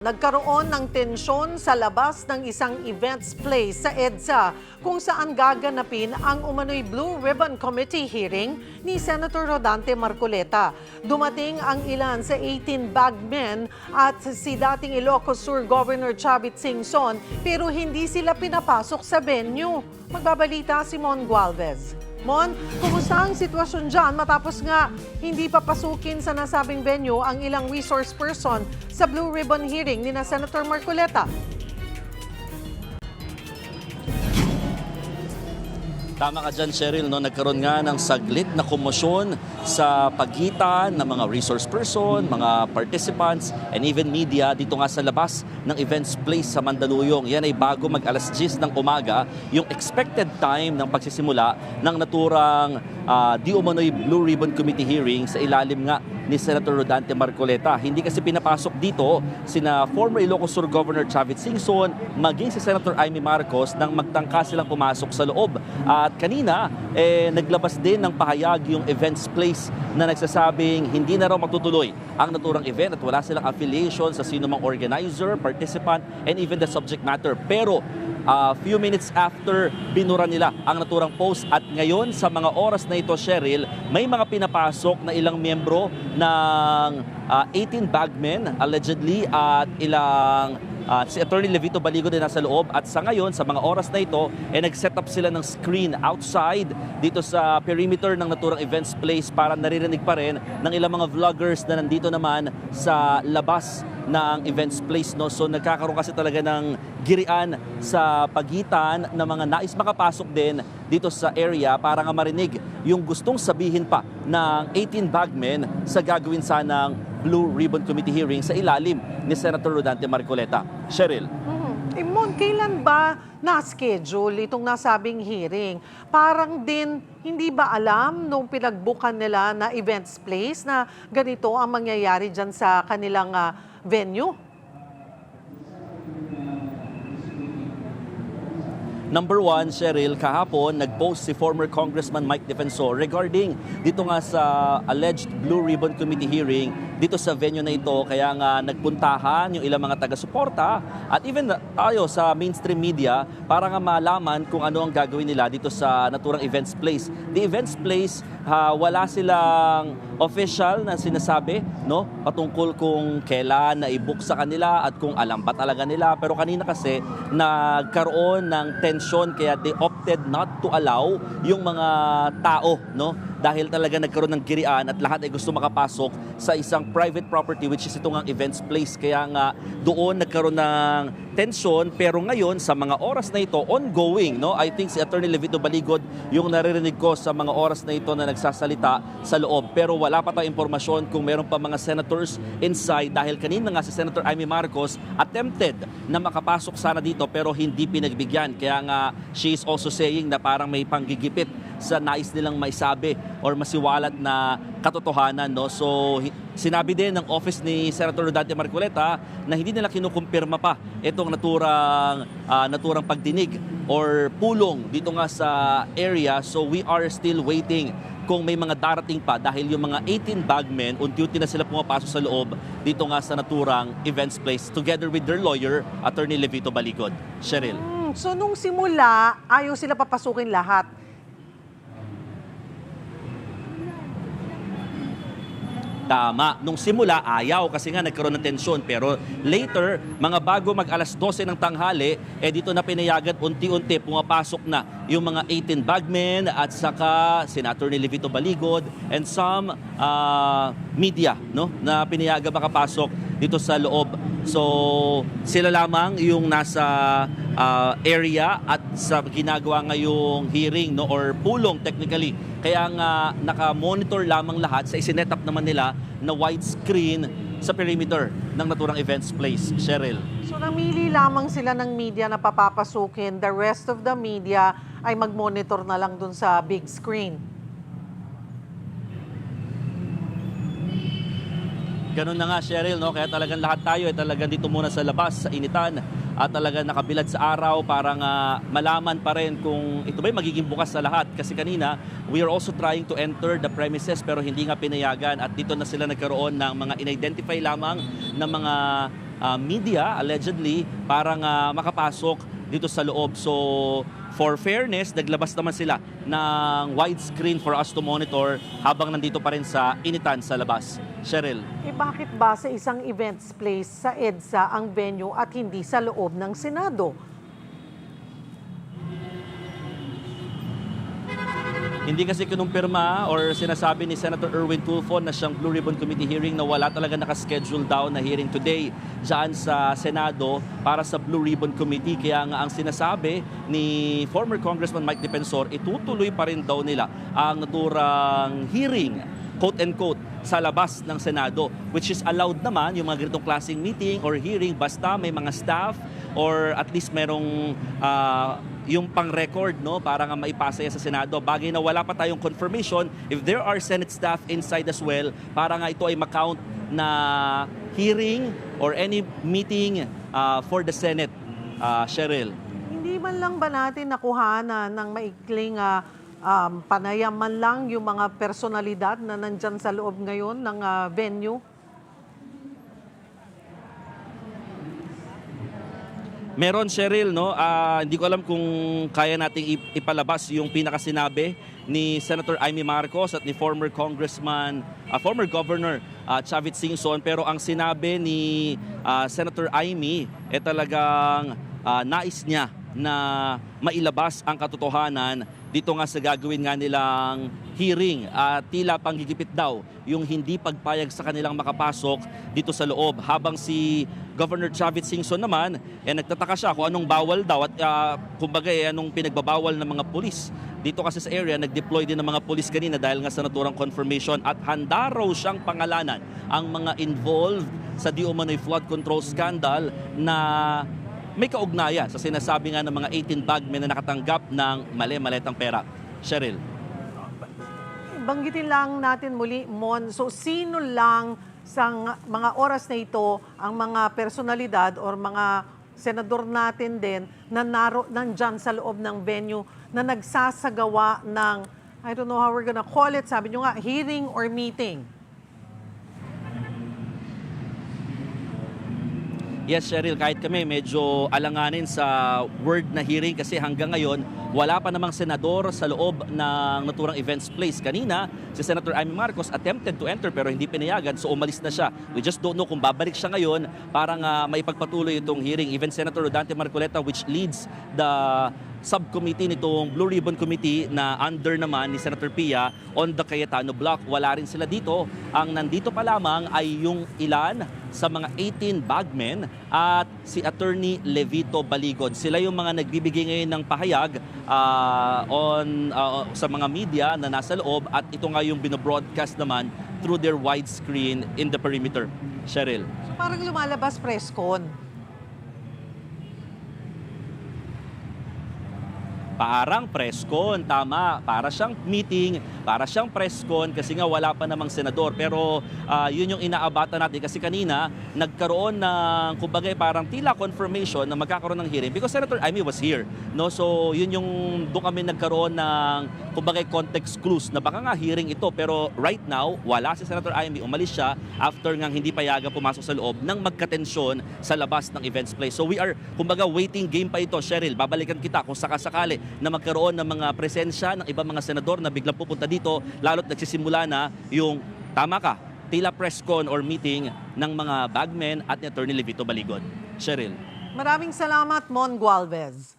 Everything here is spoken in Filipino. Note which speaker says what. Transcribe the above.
Speaker 1: Nagkaroon ng tensyon sa labas ng isang events place sa EDSA kung saan gaganapin ang umano'y Blue Ribbon Committee hearing ni Senator Rodante Marcoleta. Dumating ang ilan sa 18 bagmen at si dating Ilocos Sur Governor Chavit Singson pero hindi sila pinapasok sa venue. Magbabalita si Mon Gualvez. Mon, kumusta ang sitwasyon dyan matapos nga hindi papasukin sa nasabing venue ang ilang resource person sa Blue Ribbon hearing ni na Senator Marcoleta?
Speaker 2: Tama ka dyan, Cheryl, no? Nagkaroon nga ng saglit na komosyon sa pagitan ng mga resource person, mga participants, and even media dito nga sa labas ng events place sa Mandaluyong. Yan ay bago mag-alas 10 ng umaga, yung expected time ng pagsisimula ng naturang di umano'y Blue Ribbon Committee hearing sa ilalim nga ni Senator Rodante Marcoleta. Hindi kasi pinapasok dito sina former Ilocos Sur Governor Chavit Singson maging si Senator Amy Marcos nang magtangka silang pumasok sa loob. At kanina, naglabas din ng pahayag yung events place na nagsasabing hindi na raw matutuloy ang naturang event at wala silang affiliation sa sino mang organizer, participant, and even the subject matter. Pero few minutes after, binura nila ang naturang post at ngayon sa mga oras na ito, Cheryl, may mga pinapasok na ilang miyembro ng 18 bagmen allegedly at ilang si Attorney Levito Baligo din nasa loob at sa ngayon, sa mga oras na ito, nag-set up sila ng screen outside dito sa perimeter ng naturang events place para naririnig pa rin ng ilang mga vloggers na nandito naman sa labas ng events place. No? So nagkakaroon kasi talaga ng girian sa pagitan ng mga nais makapasok din dito sa area para nga marinig yung gustong sabihin pa ng 18 bagmen sa gagawin sanang Blue Ribbon Committee hearing sa ilalim ni Senator Rodante Marcoleta. Cheryl.
Speaker 1: Mon, kailan ba na-schedule itong nasabing hearing? Parang din hindi ba alam nung pinagbukan nila na events place na ganito ang mangyayari dyan sa kanilang venue?
Speaker 2: Number one, Cheryl, kahapon nag-post si former Congressman Mike Defensor regarding dito nga sa alleged Blue Ribbon Committee hearing dito sa venue na ito. Kaya nga nagpuntahan yung ilang mga taga-suporta at even tayo sa mainstream media para nga malaman kung ano ang gagawin nila dito sa naturang events place. The events place, wala silang official na sinasabi, no, patungkol kung kailan na i-book sa kanila at kung alam ba talaga nila. Pero kanina kasi nagkaroon ng tension kaya they opted not to allow yung mga tao, no, dahil talaga nagkaroon ng girian at lahat ay gusto makapasok sa isang private property which is ito ngang events place. Kaya nga doon nagkaroon ng tension pero ngayon sa mga oras na ito ongoing, no? I think si Attorney Levito Baligod yung naririnig ko sa mga oras na ito na nagsasalita sa loob. Pero wala pa tayong impormasyon kung meron pa mga senators inside dahil kanina nga si Senator Amy Marcos attempted na makapasok sana dito pero hindi pinagbigyan. Kaya nga she is also saying na parang may panggigipit sa nais nilang maisabi or masiwalat na katotohanan, no? So sinabi din ng office ni Senator Rodante Marcoleta na hindi nila kinukumpirma pa itong naturang pagdinig or pulong dito nga sa area. So we are still waiting kung may mga darating pa dahil yung mga 18 bagmen unti-unti na sila pumapasok sa loob dito nga sa naturang events place together with their lawyer, Attorney Levito Baligod. Cheryl.
Speaker 1: So nung simula, ayaw sila papasukin lahat.
Speaker 2: Tama. Nung simula, ayaw kasi nga nagkaroon ng tensyon. Pero later, mga bago mag-alas 12 ng tanghali, dito na pinayagan unti-unti pumapasok na yung mga 18 bagmen at saka Senator ni Levito Baligod and some media, no, na pinayagan makapasok dito sa loob. So sila lamang yung nasa area at sa ginagawa ngayong hearing, no, or pulong technically. Kaya nga naka-monitor lamang lahat sa isinet up naman nila na widescreen sa perimeter ng naturang events place. Cheryl.
Speaker 1: So namili lamang sila ng media na papapasukin. The rest of the media ay mag-monitor na lang dun sa big screen.
Speaker 2: Ganun na nga, Cheryl, no? Kaya talagang lahat tayo ay talagang dito muna sa labas, sa initan at talagang nakabilad sa araw para nga malaman pa rin kung ito ba'y magiging bukas sa lahat. Kasi kanina, we are also trying to enter the premises pero hindi nga pinayagan at dito na sila nagkaroon ng mga in-identify lamang ng mga media, allegedly, para nga makapasok dito sa loob. So, for fairness, naglabas naman sila ng widescreen for us to monitor habang nandito pa rin sa initan sa labas. Cheryl.
Speaker 1: Bakit ba sa isang events place sa EDSA ang venue at hindi sa loob ng Senado?
Speaker 2: Hindi kasi kinumpirma or sinasabi ni Senator Erwin Tulfo na siyang Blue Ribbon Committee hearing na wala talaga nakaschedule daw na hearing today dyan sa Senado para sa Blue Ribbon Committee. Kaya nga ang sinasabi ni former Congressman Mike Defensor, itutuloy pa rin daw nila ang naturang hearing, quote-unquote, sa labas ng Senado, which is allowed naman yung mga ganitong klaseng meeting or hearing basta may mga staff or at least merong yung pang-record, no, para nga maipasa yan sa Senado. Bagay na wala pa tayong confirmation if there are Senate staff inside as well para nga ito ay makount na hearing or any meeting for the Senate. Cheryl.
Speaker 1: Hindi man lang ba natin nakuhanan ng maikling panayam man lang yung mga personalidad na nandyan sa loob ngayon ng venue?
Speaker 2: Meron, Cheryl, no? Hindi ko alam kung kaya nating ipalabas yung pinakasinabi ni Senator Amy Marcos at ni former Governor Chavit Singson. Pero ang sinabi ni Senator Amy talagang nais niya na mailabas ang katotohanan dito nga sa gagawin nga nilang hearing. Tila panggigipit daw yung hindi pagpayag sa kanilang makapasok dito sa loob. Habang si Governor Chavit Singson naman, nagtataka siya kung anong bawal daw at kumbaga anong pinagbabawal ng mga pulis. Dito kasi sa area, nag-deploy din ng mga pulis kanina dahil nga sa naturang confirmation at handa raw siyang pangalanan ang mga involved sa di umano'y flood control scandal na may kaugnayan sa sinasabi nga ng mga 18 bagmen na nakatanggap ng mali-maletang pera. Cheryl.
Speaker 1: Banggitin lang natin muli, Mon, so sino lang sa mga oras na ito ang mga personalidad or mga senador natin din na nandyan sa loob ng venue na nagsasagawa ng, I don't know how we're gonna call it, sabi nyo nga, hearing or meeting?
Speaker 2: Yes, Cheryl, kahit kami medyo alanganin sa word na hearing kasi hanggang ngayon wala pa namang senador sa loob ng naturang events place. Kanina, si Senator Amy Marcos attempted to enter pero hindi pinayagan, so umalis na siya. We just don't know kung babalik siya ngayon para nga maipagpatuloy itong hearing. Even Senator Rodante Marcoleta, which leads the subcommittee nitong Blue Ribbon Committee na under naman ni Senator Pia on the Cayetano Block. Wala rin sila dito. Ang nandito pa lamang ay yung ilan sa mga 18 bagmen at si Attorney Levito Baligod. Sila yung mga nagbibigay ngayon ng pahayag sa mga media na nasa loob at ito nga yung binobroadcast naman through their widescreen in the perimeter. Cheryl.
Speaker 1: So parang lumalabas press con.
Speaker 2: Parang press con, tama. Para siyang meeting, para siyang press con kasi nga wala pa namang senador. Pero yun yung inaabata natin kasi kanina nagkaroon ng kumbaga parang tila confirmation na magkakaroon ng hearing because Senator Amy was here. No? So yun yung doon kami nagkaroon ng kumbaga context clues na baka nga hearing ito. Pero right now, wala si Senator Amy. Umalis siya after nga hindi payagan pumasok sa loob nang magkatensyon sa labas ng events place. So we are kumbaga waiting game pa ito. Cheryl, babalikan kita kung sakasakali na magkaroon ng mga presensya ng ibang mga senador na biglang pupunta dito, lalo't nagsisimula na yung, tama ka, tila press con or meeting ng mga bagmen at ni Attorney Levito Baligod. Cheryl.
Speaker 1: Maraming salamat, Mon Gualvez.